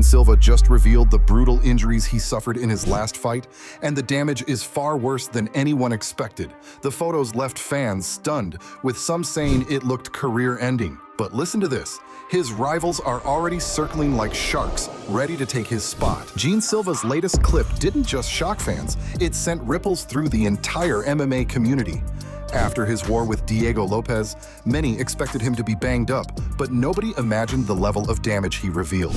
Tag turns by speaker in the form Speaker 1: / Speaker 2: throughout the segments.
Speaker 1: Silva just revealed the brutal injuries he suffered in his last fight, and the damage is far worse than anyone expected. The photos left fans stunned, with some saying it looked career-ending. But listen to this. His rivals are already circling like sharks, ready to take his spot. Silva's latest clip didn't just shock fans, it sent ripples through the entire MMA community. After his war with Diego Lopez, many expected him to be banged up, but nobody imagined the level of damage he revealed.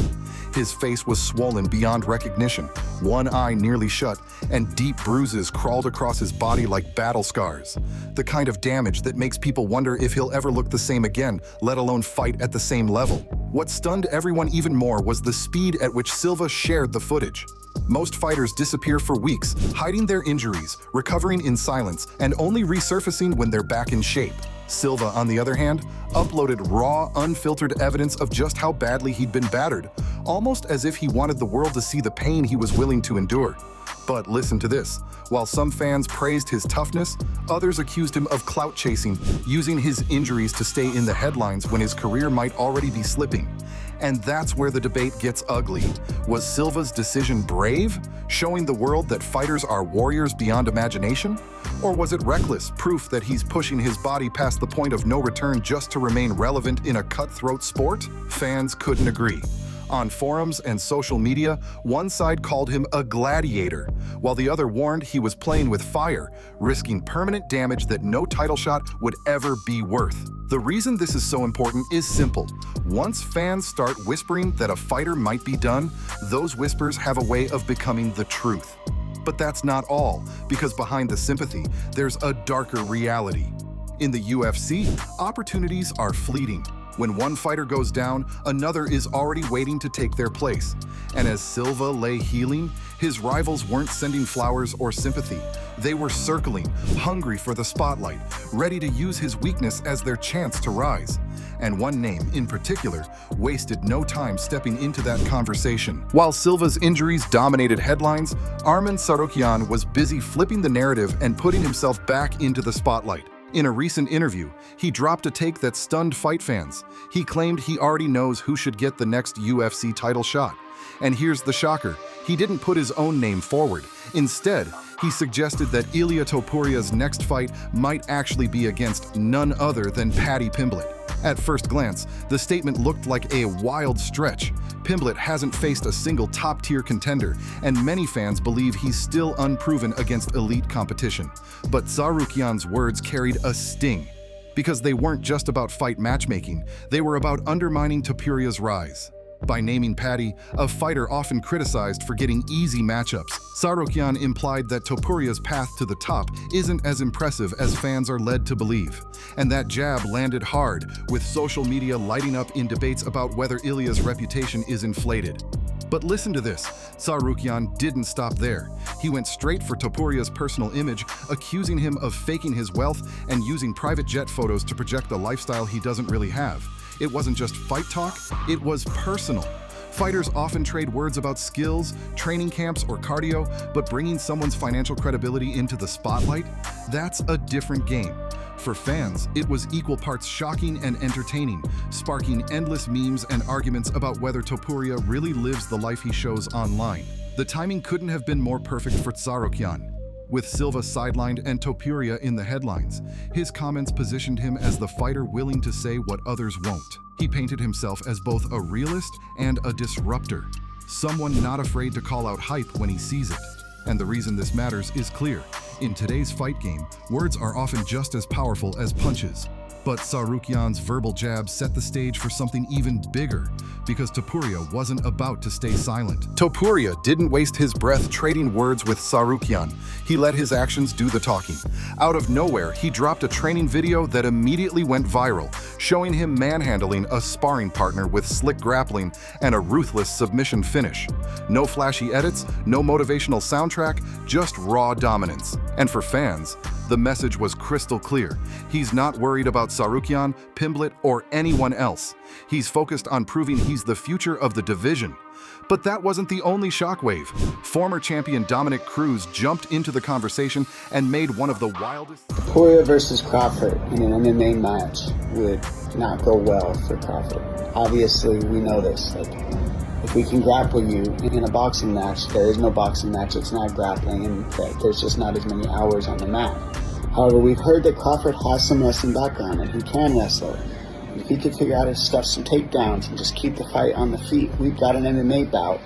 Speaker 1: His face was swollen beyond recognition, one eye nearly shut, and deep bruises crawled across his body like battle scars. The kind of damage that makes people wonder if he'll ever look the same again, let alone fight at the same level. What stunned everyone even more was the speed at which Silva shared the footage. Most fighters disappear for weeks, hiding their injuries, recovering in silence, and only resurfacing when they're back in shape. Silva, on the other hand, uploaded raw, unfiltered evidence of just how badly he'd been battered, almost as if he wanted the world to see the pain he was willing to endure. But listen to this. While some fans praised his toughness, others accused him of clout chasing, using his injuries to stay in the headlines when his career might already be slipping. And that's where the debate gets ugly. Was Silva's decision brave, showing the world that fighters are warriors beyond imagination? Or was it reckless, proof that he's pushing his body past the point of no return just to remain relevant in a cutthroat sport? Fans couldn't agree. On forums and social media, one side called him a gladiator, while the other warned he was playing with fire, risking permanent damage that no title shot would ever be worth. The reason this is so important is simple. Once fans start whispering that a fighter might be done, those whispers have a way of becoming the truth. But that's not all, because behind the sympathy, there's a darker reality. In the UFC, opportunities are fleeting. When one fighter goes down, another is already waiting to take their place. And as Silva lay healing, his rivals weren't sending flowers or sympathy. They were circling, hungry for the spotlight, ready to use his weakness as their chance to rise. And one name, in particular, wasted no time stepping into that conversation. While Silva's injuries dominated headlines, Arman Tsarukyan was busy flipping the narrative and putting himself back into the spotlight. In a recent interview, he dropped a take that stunned fight fans. He claimed he already knows who should get the next UFC title shot. And here's the shocker, he didn't put his own name forward. Instead, he suggested that Ilia Topuria's next fight might actually be against none other than Paddy Pimblett. At first glance, the statement looked like a wild stretch. Pimblett hasn't faced a single top-tier contender, and many fans believe he's still unproven against elite competition. But Tsarukyan's words carried a sting, because they weren't just about fight matchmaking, they were about undermining Topuria's rise. By naming Paddy, a fighter often criticized for getting easy matchups, Tsarukyan implied that Topuria's path to the top isn't as impressive as fans are led to believe. And that jab landed hard, with social media lighting up in debates about whether Ilia's reputation is inflated. But listen to this, Tsarukyan didn't stop there. He went straight for Topuria's personal image, accusing him of faking his wealth and using private jet photos to project a lifestyle he doesn't really have. It wasn't just fight talk, it was personal. Fighters often trade words about skills, training camps, or cardio, but bringing someone's financial credibility into the spotlight? That's a different game. For fans, it was equal parts shocking and entertaining, sparking endless memes and arguments about whether Topuria really lives the life he shows online. The timing couldn't have been more perfect for Tsarukyan. With Silva sidelined and Topuria in the headlines, his comments positioned him as the fighter willing to say what others won't. He painted himself as both a realist and a disruptor, someone not afraid to call out hype when he sees it. And the reason this matters is clear. In today's fight game, words are often just as powerful as punches. But Tsarukyan's verbal jab set the stage for something even bigger, because Topuria wasn't about to stay silent. Topuria didn't waste his breath trading words with Tsarukyan. He let his actions do the talking. Out of nowhere, he dropped a training video that immediately went viral, showing him manhandling a sparring partner with slick grappling and a ruthless submission finish. No flashy edits, no motivational soundtrack, just raw dominance. And for fans, the message was crystal clear. He's not worried about Tsarukyan, Pimblett, or anyone else. He's focused on proving he's the future of the division. But that wasn't the only shockwave. Former champion Dominic Cruz jumped into the conversation and made one of the wildest...
Speaker 2: Topuria versus Crawford in an MMA match would not go well for Crawford. Obviously, we know this. if we can grapple you in a boxing match, there is no boxing match, it's not grappling, and there's just not as many hours on the mat. However, we've heard that Crawford has some wrestling background and he can wrestle. If he could figure out how to stuff some takedowns and just keep the fight on the feet, we've got an MMA bout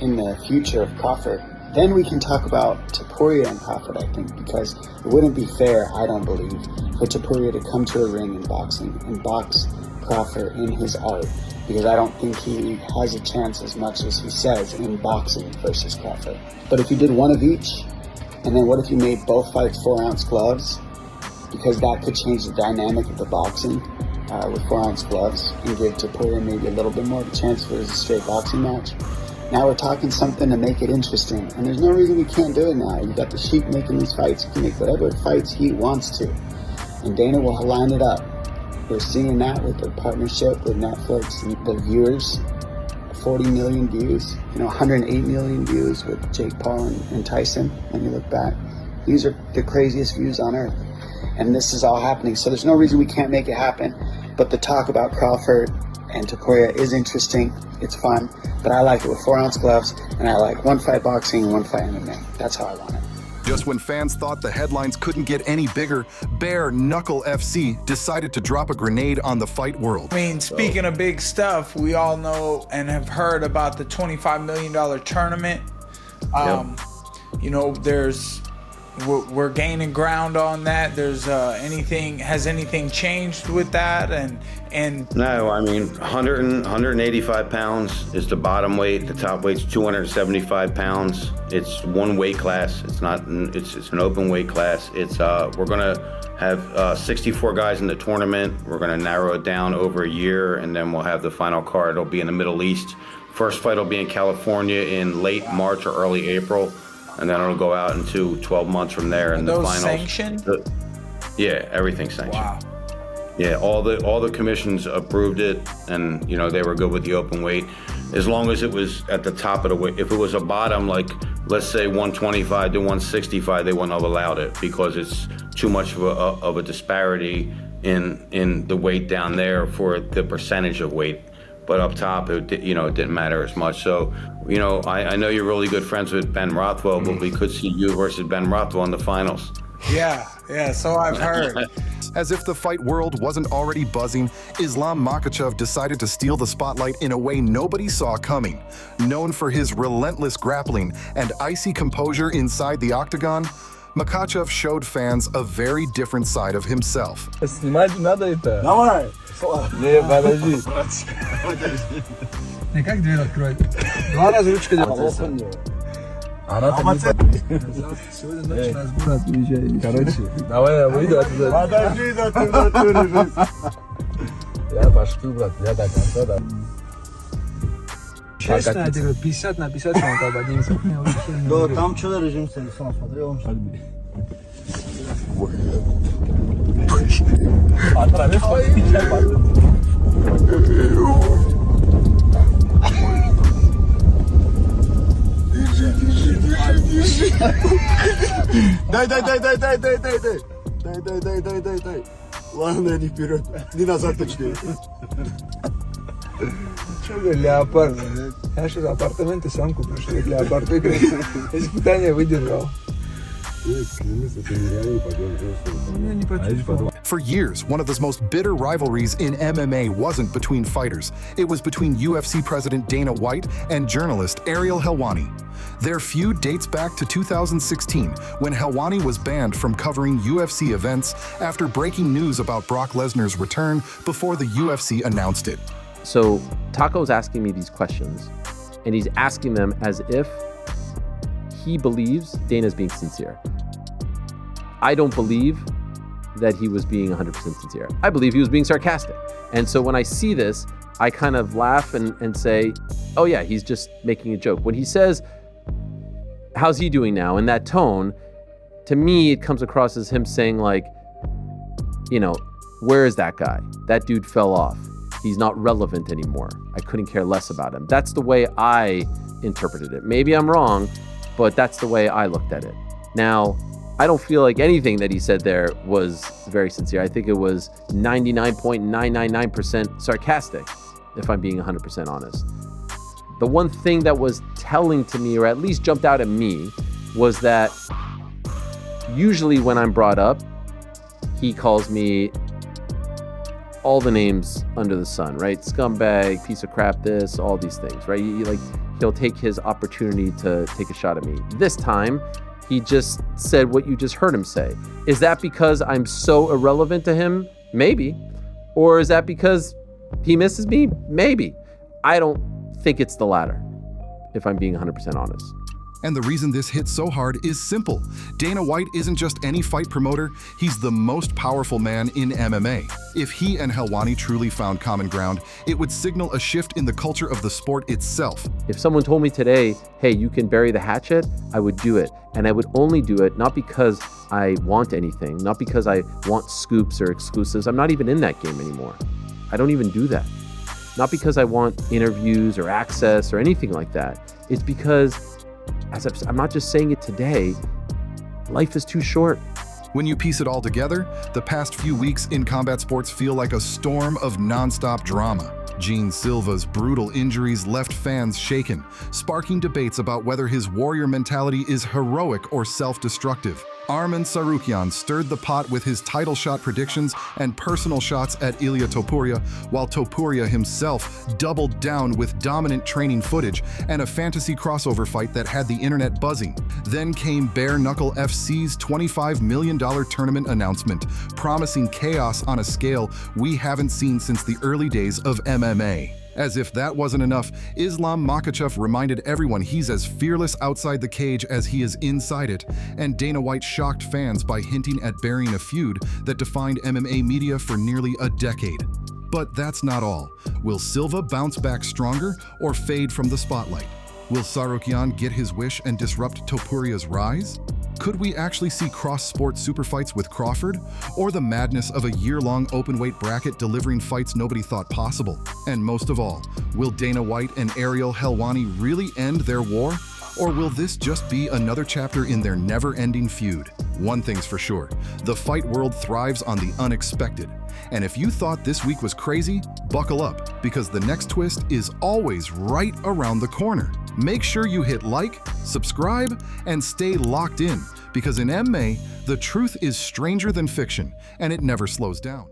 Speaker 2: in the future of Crawford. Then we can talk about Topuria and Crawford, I think, because it wouldn't be fair, I don't believe, for Topuria to come to a ring in boxing and box Crawford in his art, because I don't think he has a chance as much as he says in boxing versus Crawford. But if you did one of each, and then what if you made both fights 4-ounce gloves, because that could change the dynamic of the boxing with 4-ounce gloves and give Topuria maybe a little bit more of a chance for a straight boxing match. Now we're talking something to make it interesting, and there's no reason we can't do it now. You've got the Sheik making these fights. You can make whatever fights he wants to, and Dana will line it up. We're seeing that with the partnership with Netflix and the viewers, 40 million views, 108 million views with Jake Paul and Tyson. When you look back, these are the craziest views on earth, and this is all happening. So there's no reason we can't make it happen. But the talk about Crawford and Topuria is interesting. It's fun, but I like it with 4-ounce gloves, and I like one fight boxing and one fight MMA. That's how I want it.
Speaker 1: Just when fans thought the headlines couldn't get any bigger, Bare Knuckle FC decided to drop a grenade on the fight world.
Speaker 3: I mean, speaking of big stuff, we all know and have heard about the $25 million tournament. We're gaining ground on that. Has anything changed with that? And
Speaker 4: no, I mean, 185 pounds is the bottom weight. The top weight's 275 pounds. It's one weight class. It's an open weight class. We're gonna have 64 guys in the tournament. We're gonna narrow it down over a year, and then we'll have the final card. It'll be in the Middle East. First fight will be in California in late March or early April. And then it'll go out into 12 months from there. And the finals.
Speaker 3: Sanctioned?
Speaker 4: Yeah, everything's sanctioned.
Speaker 3: Wow.
Speaker 4: Yeah, all the commissions approved it, and they were good with the open weight, as long as it was at the top of the weight. If it was a bottom, like let's say 125 to 165, they wouldn't have allowed it because it's too much of a disparity in the weight down there for the percentage of weight. But up top, it didn't matter as much. So, I know you're really good friends with Ben Rothwell, but we could see you versus Ben Rothwell in the finals.
Speaker 3: Yeah, so I've heard.
Speaker 1: As if the fight world wasn't already buzzing, Islam Makhachev decided to steal the spotlight in a way nobody saw coming. Known for his relentless grappling and icy composure inside the octagon, Makhachev showed fans a very different side of himself.
Speaker 5: Снимать не надо это. Давай. Не, подожди. Как дверь открывать? 2 раза ручка делать. Она сегодня ночью нас брат уезжает. Короче, давай я выйду отсюда. Подожди, Я пошел, брат, я до конца, да. Честно, я говорю, 50 на 50 он там поднимется.
Speaker 6: Да, там что-то режим сам смотрел, он шагби. Держи. Дай. Дай. Ладно, не вперед, не назад точнее.
Speaker 5: Что за леопард? Я что, апартаменты сам куплю, что ли, леопард выиграет? Испытание выдержал.
Speaker 1: For years, one of the most bitter rivalries in MMA wasn't between fighters. It was between UFC President Dana White and journalist Ariel Helwani. Their feud dates back to 2016, when Helwani was banned from covering UFC events after breaking news about Brock Lesnar's return before the UFC announced it.
Speaker 7: So Taco's asking me these questions, and he's asking them as if he believes Dana's being sincere. I don't believe that he was being 100% sincere. I believe he was being sarcastic. And so when I see this, I kind of laugh and say, oh yeah, he's just making a joke. When he says, how's he doing now, in that tone, to me, it comes across as him saying like, where is that guy? That dude fell off. He's not relevant anymore. I couldn't care less about him. That's the way I interpreted it. Maybe I'm wrong, but that's the way I looked at it. Now, I don't feel like anything that he said there was very sincere. I think it was 99.999% sarcastic, if I'm being 100% honest. The one thing that was telling to me, or at least jumped out at me, was that usually when I'm brought up, he calls me all the names under the sun, right? Scumbag, piece of crap, this, all these things, right? He'll take his opportunity to take a shot at me. This time, he just said what you just heard him say. Is that because I'm so irrelevant to him? Maybe. Or is that because he misses me? Maybe. I don't think it's the latter, if I'm being 100% honest.
Speaker 1: And the reason this hit so hard is simple. Dana White isn't just any fight promoter, he's the most powerful man in MMA. If he and Helwani truly found common ground, it would signal a shift in the culture of the sport itself.
Speaker 7: If someone told me today, hey, you can bury the hatchet, I would do it. And I would only do it not because I want anything, not because I want scoops or exclusives. I'm not even in that game anymore. I don't even do that. Not because I want interviews or access or anything like that. It's because, I'm not just saying it today, life is too short.
Speaker 1: When you piece it all together, the past few weeks in combat sports feel like a storm of nonstop drama. Gene Silva's brutal injuries left fans shaken, sparking debates about whether his warrior mentality is heroic or self-destructive. Arman Tsarukyan stirred the pot with his title shot predictions and personal shots at Ilia Topuria, while Topuria himself doubled down with dominant training footage and a fantasy crossover fight that had the internet buzzing. Then came Bare Knuckle FC's $25 million tournament announcement, promising chaos on a scale we haven't seen since the early days of MMA. As if that wasn't enough, Islam Makhachev reminded everyone he's as fearless outside the cage as he is inside it, and Dana White shocked fans by hinting at burying a feud that defined MMA media for nearly a decade. But that's not all. Will Silva bounce back stronger or fade from the spotlight? Will Tsarukyan get his wish and disrupt Topuria's rise? Could we actually see cross-sport super fights with Crawford? Or the madness of a year-long open-weight bracket delivering fights nobody thought possible? And most of all, will Dana White and Ariel Helwani really end their war? Or will this just be another chapter in their never-ending feud? One thing's for sure, the fight world thrives on the unexpected. And if you thought this week was crazy, buckle up, because the next twist is always right around the corner. Make sure you hit like, subscribe, and stay locked in, because in MMA, the truth is stranger than fiction, and it never slows down.